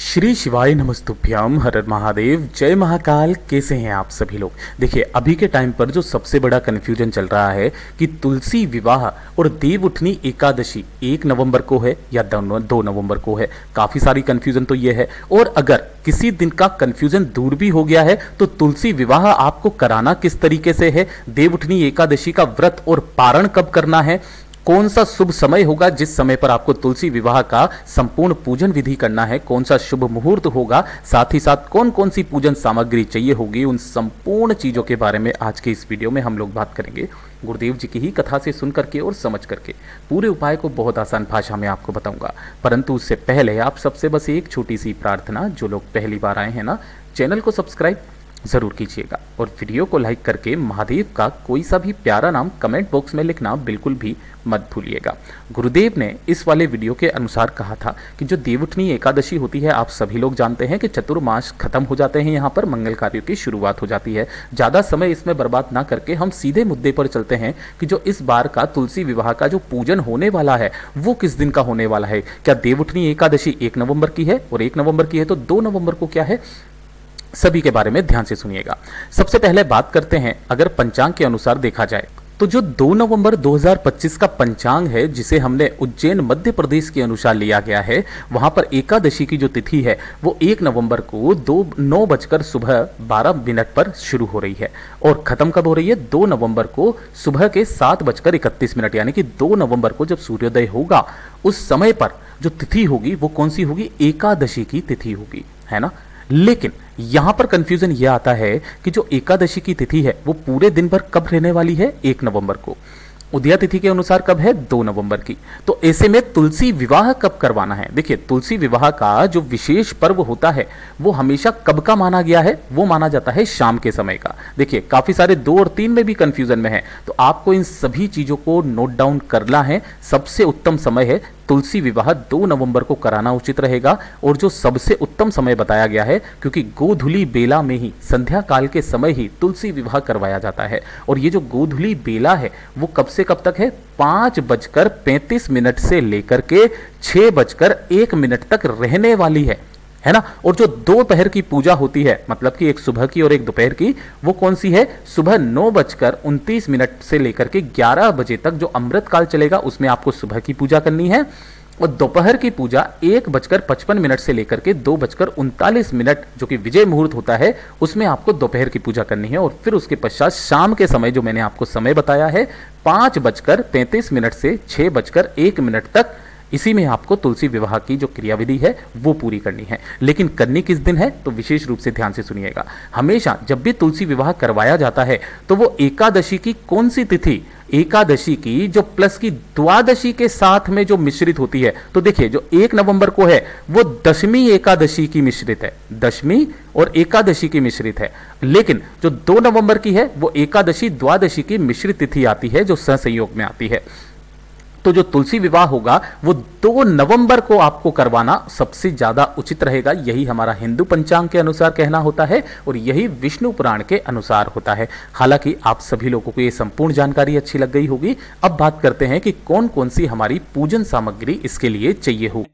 श्री शिवाय नमस्तुभ्याम, हर हर महादेव, जय महाकाल। कैसे हैं आप सभी लोग। देखिए, अभी के टाइम पर जो सबसे बड़ा कन्फ्यूजन चल रहा है कि तुलसी विवाह और देव उठनी एकादशी 1 नवंबर को है या 2 नवंबर को है। काफी सारी कन्फ्यूजन तो ये है। और अगर किसी दिन का कन्फ्यूजन दूर भी हो गया है तो तुलसी विवाह आपको कराना किस तरीके से है, देव उठनी एकादशी का व्रत और पारण कब करना है, कौन सा शुभ समय होगा जिस समय पर आपको तुलसी विवाह का संपूर्ण पूजन विधि करना है, कौन सा शुभ मुहूर्त होगा, साथ ही साथ कौन कौन सी पूजन सामग्री चाहिए होगी, उन संपूर्ण चीजों के बारे में आज के इस वीडियो में हम लोग बात करेंगे। गुरुदेव जी की ही कथा से सुन करके और समझ करके पूरे उपाय को बहुत आसान भाषा में आपको बताऊंगा। परंतु उससे पहले आप सबसे बस एक छोटी सी प्रार्थना, जो लोग पहली बार आए हैं ना, चैनल को सब्सक्राइब जरूर कीजिएगा और वीडियो को लाइक करके महादेव का कोई सा भी प्यारा नाम कमेंट बॉक्स में लिखना बिल्कुल भी मत भूलिएगा। गुरुदेव ने इस वाले वीडियो के अनुसार कहा था कि जो देवउठनी एकादशी होती है, आप सभी लोग जानते हैं कि चतुर्मास खत्म हो जाते हैं, यहाँ पर मंगल कार्यों की शुरुआत हो जाती है। ज़्यादा समय इसमें बर्बाद ना करके हम सीधे मुद्दे पर चलते हैं कि जो इस बार का तुलसी विवाह का जो पूजन होने वाला है वो किस दिन का होने वाला है। क्या देवउठनी एकादशी 1 नवंबर की है, और 1 नवंबर की है तो 2 नवंबर को क्या है, सभी के बारे में ध्यान से सुनिएगा। सबसे पहले बात करते हैं, अगर पंचांग के अनुसार देखा जाए तो जो 2 नवंबर 2025 का पंचांग है, जिसे हमने उज्जैन मध्य प्रदेश के अनुसार लिया गया है, वहां पर एकादशी की जो तिथि है वो 1 नवंबर को 9 बजकर सुबह 12 मिनट पर शुरू हो रही है और खत्म कब हो रही है, 2 नवंबर को सुबह के 7 बजकर 31 मिनट, यानी कि 2 नवंबर को जब सूर्योदय होगा उस समय पर जो तिथि होगी वो कौन सी होगी, एकादशी की तिथि होगी, है ना। लेकिन यहां पर कंफ्यूजन यह आता है कि जो एकादशी की तिथि है वो पूरे दिन भर कब रहने वाली है, 1 नवंबर को। उदया तिथि के अनुसार कब है, 2 नवंबर की। तो ऐसे में तुलसी विवाह कब करवाना है। देखिए, तुलसी विवाह का जो विशेष पर्व होता है वो हमेशा कब का माना गया है, वो माना जाता है शाम के समय का। देखिए, काफी सारे 2 और 3 में भी कंफ्यूजन में है, तो आपको इन सभी चीजों को नोट डाउन करना है। सबसे उत्तम समय है तुलसी विवाह 2 नवंबर को कराना उचित रहेगा। और जो सबसे उत्तम समय बताया गया है, क्योंकि गोधुली बेला में ही, संध्या काल के समय ही तुलसी विवाह करवाया जाता है। और ये जो गोधुली बेला है वो कब से कब तक है, 5:35 से लेकर के 6:01 तक रहने वाली है ना। और जो दोपहर की पूजा होती है, मतलब कि एक सुबह की और एक दोपहर की, वो कौन सी है, सुबह 9:29 से लेकर के 11 बजे तक जो अमृत काल चलेगा उसमें आपको सुबह की पूजा करनी है। और दोपहर की पूजा 1:55 से लेकर के 2:39 जो कि विजय मुहूर्त होता है, उसमें आपको दोपहर की पूजा करनी है। और फिर उसके पश्चात शाम के समय, जो मैंने आपको समय बताया है, 5:35 से 6:01 तक, इसी में आपको तुलसी विवाह की जो क्रियाविधि है वो पूरी करनी है। लेकिन करनी किस दिन है, तो विशेष रूप से ध्यान से सुनिएगा। हमेशा जब भी तुलसी विवाह करवाया जाता है तो वो एकादशी की कौन सी तिथि, एकादशी की जो प्लस की द्वादशी के साथ में जो मिश्रित होती है। तो देखिए, जो 1 नवंबर को है वो दशमी एकादशी की मिश्रित है, दशमी और एकादशी की मिश्रित है। लेकिन जो 2 नवंबर की है वो एकादशी द्वादशी की मिश्रित तिथि आती है, जो सहसंयोग में आती है। तो जो तुलसी विवाह होगा वो 2 नवंबर को आपको करवाना सबसे ज्यादा उचित रहेगा। यही हमारा हिंदू पंचांग के अनुसार कहना होता है और यही विष्णु पुराण के अनुसार होता है। हालांकि आप सभी लोगों को ये संपूर्ण जानकारी अच्छी लग गई होगी। अब बात करते हैं कि कौन कौन सी हमारी पूजन सामग्री इसके लिए चाहिए हो।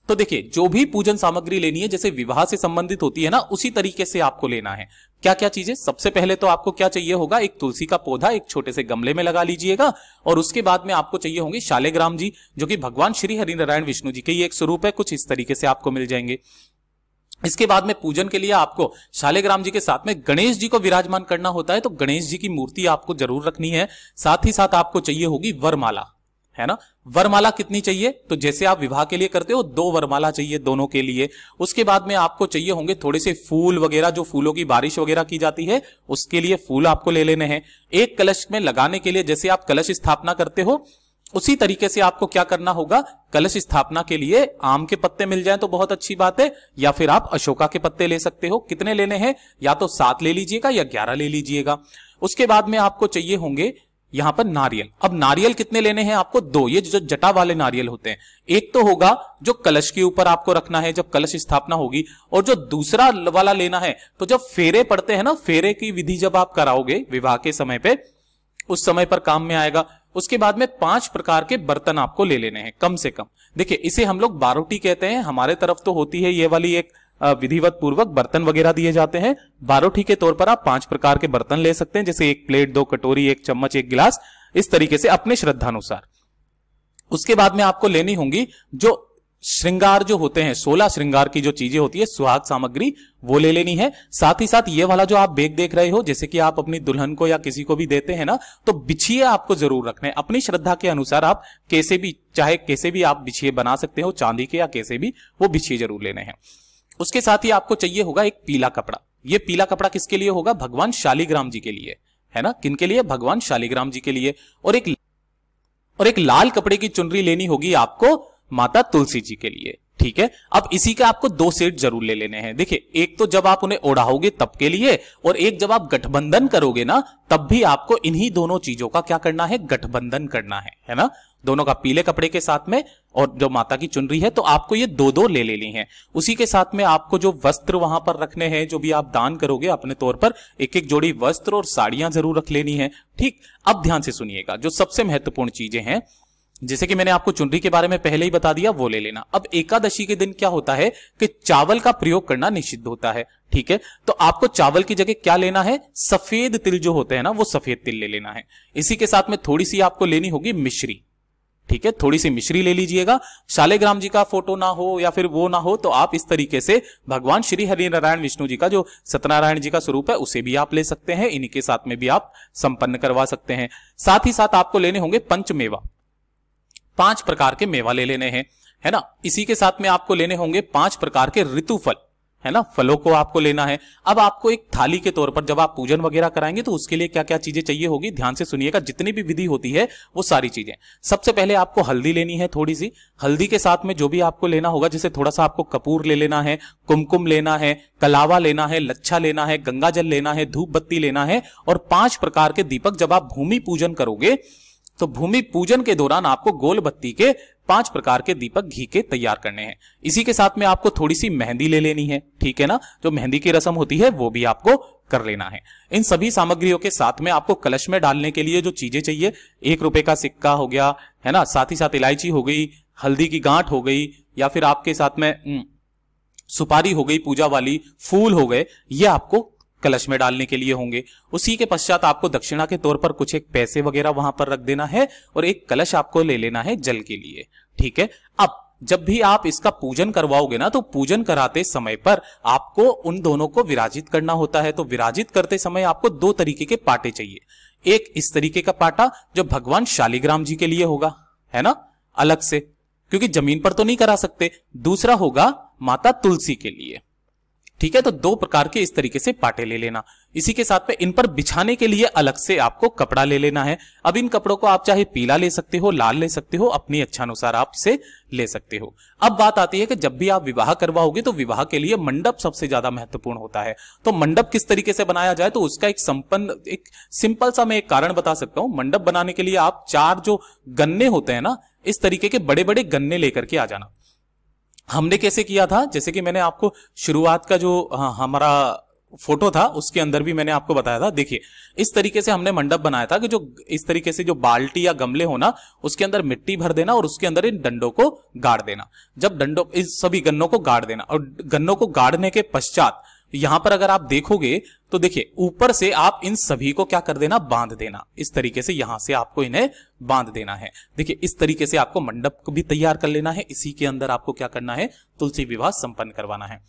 तो देखिए, जो भी पूजन सामग्री लेनी है, जैसे विवाह से संबंधित होती है ना, उसी तरीके से आपको लेना है। क्या क्या चीजें, सबसे पहले तो आपको क्या चाहिए होगा, एक तुलसी का पौधा एक छोटे से गमले में लगा लीजिएगा। और उसके बाद में आपको चाहिए होंगे शालिग्राम जी, जो कि भगवान श्री हरिनारायण विष्णु जी के ही एक स्वरूप है, कुछ इस तरीके से आपको मिल जाएंगे। इसके बाद में पूजन के लिए आपको शालिग्राम जी के साथ में गणेश जी को विराजमान करना होता है, तो गणेश जी की मूर्ति आपको जरूर रखनी है। साथ ही साथ आपको चाहिए होगी वरमाला, है ना। वरमाला कितनी चाहिए, तो जैसे आप विवाह के लिए करते हो 2 वरमाला चाहिए दोनों के लिए। उसके बाद में आपको चाहिए होंगे थोड़े से फूल वगैरह, जो फूलों की बारिश वगैरह की जाती है उसके लिए फूल आपको ले लेने हैं। एक कलश में लगाने के लिए, जैसे आप कलश स्थापना करते हो उसी तरीके से आपको क्या करना होगा, कलश स्थापना के लिए आम के पत्ते मिल जाएं तो बहुत अच्छी बात है, या फिर आप अशोका के पत्ते ले सकते हो। कितने लेने हैं, या तो 7 ले लीजिएगा या 11 ले लीजिएगा। उसके बाद में आपको चाहिए होंगे यहां पर नारियल। अब नारियल कितने लेने हैं आपको, 2। ये जो जटा वाले नारियल होते हैं, एक तो होगा जो कलश के ऊपर आपको रखना है जब कलश स्थापना होगी, और जो दूसरा वाला लेना है तो जब फेरे पड़ते हैं ना, फेरे की विधि जब आप कराओगे विवाह के समय पे, उस समय पर काम में आएगा। उसके बाद में 5 प्रकार के बर्तन आपको ले लेने हैं कम से कम। देखिए इसे हम लोग बारोटी कहते हैं, हमारे तरफ तो होती है ये वाली एक विधिवत पूर्वक बर्तन वगैरह दिए जाते हैं। बारोटी के तौर पर आप 5 प्रकार के बर्तन ले सकते हैं, जैसे 1 प्लेट, 2 कटोरी, 1 चम्मच, 1 गिलास, इस तरीके से अपने श्रद्धानुसार। उसके बाद में आपको लेनी होंगी जो श्रृंगार जो होते हैं, 16 श्रृंगार की जो चीजें होती है, सुहाग सामग्री, वो ले लेनी है। साथ ही साथ ये वाला जो आप बैग देख रहे हो, जैसे कि आप अपनी दुल्हन को या किसी को भी देते हैं ना, तो बिछिए आपको जरूर रखने, अपनी श्रद्धा के अनुसार आप कैसे भी, चाहे कैसे भी आप बिछिए बना सकते हो, चांदी के या कैसे भी, वो बिछिए जरूर लेने हैं। उसके साथ ही आपको चाहिए होगा एक पीला कपड़ा। ये पीला कपड़ा किसके लिए होगा? भगवान शालिग्राम जी के लिए, है ना। किनके लिए? भगवान शालिग्राम जी के लिए। और एक लाल कपड़े की चुनरी लेनी होगी आपको माता तुलसी जी के लिए, ठीक है। अब इसी के आपको 2 सेट जरूर ले लेने हैं। देखिए एक तो जब आप उन्हें ओढ़ाओगे तब के लिए, और एक जब आप गठबंधन करोगे ना, तब भी आपको इन्हीं दोनों चीजों का क्या करना है? गठबंधन करना है ना। दोनों का पीले कपड़े के साथ में, और जो माता की चुनरी है, तो आपको ये 2-2 ले लेनी है। उसी के साथ में आपको जो वस्त्र वहां पर रखने हैं, जो भी आप दान करोगे अपने तौर पर, 1-1 जोड़ी वस्त्र और साड़ियां जरूर रख लेनी है, ठीक। अब ध्यान से सुनिएगा, जो सबसे महत्वपूर्ण चीजें हैं, जैसे कि मैंने आपको चुनरी के बारे में पहले ही बता दिया, वो ले लेना। अब एकादशी के दिन क्या होता है कि चावल का प्रयोग करना निषिद्ध होता है, ठीक है। तो आपको चावल की जगह क्या लेना है? सफेद तिल जो होते हैं ना, वो सफेद तिल ले लेना है। इसी के साथ में थोड़ी सी आपको लेनी होगी मिश्री, ठीक है। थोड़ी सी मिश्री ले लीजिएगा। शालिग्राम जी का फोटो ना हो या फिर वो ना हो, तो आप इस तरीके से भगवान श्री हरि नारायण विष्णु जी का जो सत्यनारायण जी का स्वरूप है, उसे भी आप ले सकते हैं। इन्हीं के साथ में भी आप संपन्न करवा सकते हैं। साथ ही साथ आपको लेने होंगे पंचमेवा, 5 प्रकार के मेवा ले लेने हैं, है ना। इसी के साथ में आपको लेने होंगे 5 प्रकार के ऋतुफल, है ना, फलों को आपको लेना है। अब आपको एक थाली के तौर पर जब आप पूजन वगैरह कराएंगे, तो उसके लिए क्या क्या चीजें चाहिए होगी, ध्यान से सुनिएगा। जितनी भी विधि होती है वो सारी चीजें, सबसे पहले आपको हल्दी लेनी है, थोड़ी सी हल्दी के साथ में जो भी आपको लेना होगा, जैसे थोड़ा सा आपको कपूर ले लेना है, कुमकुम लेना है, कलावा लेना है, लच्छा लेना है, गंगा जल लेना है, धूप बत्ती लेना है, और 5 प्रकार के दीपक। जब आप भूमि पूजन करोगे, तो भूमि पूजन के दौरान आपको गोल बत्ती के 5 प्रकार के दीपक घी के तैयार करने हैं। इसी के साथ में आपको थोड़ी सी मेहंदी ले लेनी है, ठीक है ना। जो मेहंदी की रस्म होती है वो भी आपको कर लेना है। इन सभी सामग्रियों के साथ में आपको कलश में डालने के लिए जो चीजें चाहिए, 1 रुपए का सिक्का हो गया, है ना, साथ ही साथ इलायची हो गई, हल्दी की गांठ हो गई, या फिर आपके साथ में सुपारी हो गई पूजा वाली, फूल हो गए, ये आपको कलश में डालने के लिए होंगे। उसी के पश्चात आपको दक्षिणा के तौर पर कुछ एक पैसे वगैरह वहां पर रख देना है, और एक कलश आपको ले लेना है जल के लिए, ठीक है। अब जब भी आप इसका पूजन करवाओगे ना, तो पूजन कराते समय पर आपको उन दोनों को विराजित करना होता है। तो विराजित करते समय आपको 2 तरीके के पाटे चाहिए। एक इस तरीके का पाटा जो भगवान शालिग्राम जी के लिए होगा, है ना, अलग से, क्योंकि जमीन पर तो नहीं करा सकते। दूसरा होगा माता तुलसी के लिए, ठीक है। तो 2 प्रकार के इस तरीके से पाटे ले लेना। इसी के साथ में इन पर बिछाने के लिए अलग से आपको कपड़ा ले लेना है। अब इन कपड़ों को आप चाहे पीला ले सकते हो, लाल ले सकते हो, अपनी इच्छानुसार आप इसे ले सकते हो। अब बात आती है कि जब भी आप विवाह करवाओगे, तो विवाह के लिए मंडप सबसे ज्यादा महत्वपूर्ण होता है। तो मंडप किस तरीके से बनाया जाए, तो उसका एक सिंपल सा मैं एक कारण बता सकता हूं। मंडप बनाने के लिए आप 4 जो गन्ने होते हैं ना, इस तरीके के बड़े बड़े गन्ने लेकर के आ जाना। हमने कैसे किया था, जैसे कि मैंने आपको शुरुआत का जो हमारा फोटो था, उसके अंदर भी मैंने आपको बताया था। देखिए इस तरीके से हमने मंडप बनाया था कि जो इस तरीके से जो बाल्टी या गमले होना, उसके अंदर मिट्टी भर देना, और उसके अंदर इन डंडों को गाड़ देना। जब डंडों, इस सभी गन्नों को गाड़ देना, और गन्नों को गाड़ने के पश्चात यहां पर अगर आप देखोगे, तो देखिए ऊपर से आप इन सभी को क्या कर देना, बांध देना। इस तरीके से यहां से आपको इन्हें बांध देना है। देखिए इस तरीके से आपको मंडप को भी तैयार कर लेना है। इसी के अंदर आपको क्या करना है, तुलसी विवाह संपन्न करवाना है।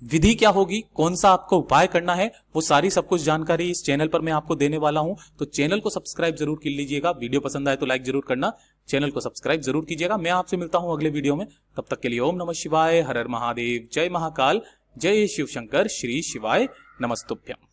विधि क्या होगी, कौन सा आपको उपाय करना है, वो सारी सब कुछ जानकारी इस चैनल पर मैं आपको देने वाला हूं। तो चैनल को सब्सक्राइब जरूर कर लीजिएगा। वीडियो पसंद आए तो लाइक जरूर करना, चैनल को सब्सक्राइब जरूर कीजिएगा। मैं आपसे मिलता हूं अगले वीडियो में, तब तक के लिए ओम नमः शिवाय, हर हर महादेव, जय महाकाल, जय शिव शंकर, श्री शिवाय नमस्तुभ्यम।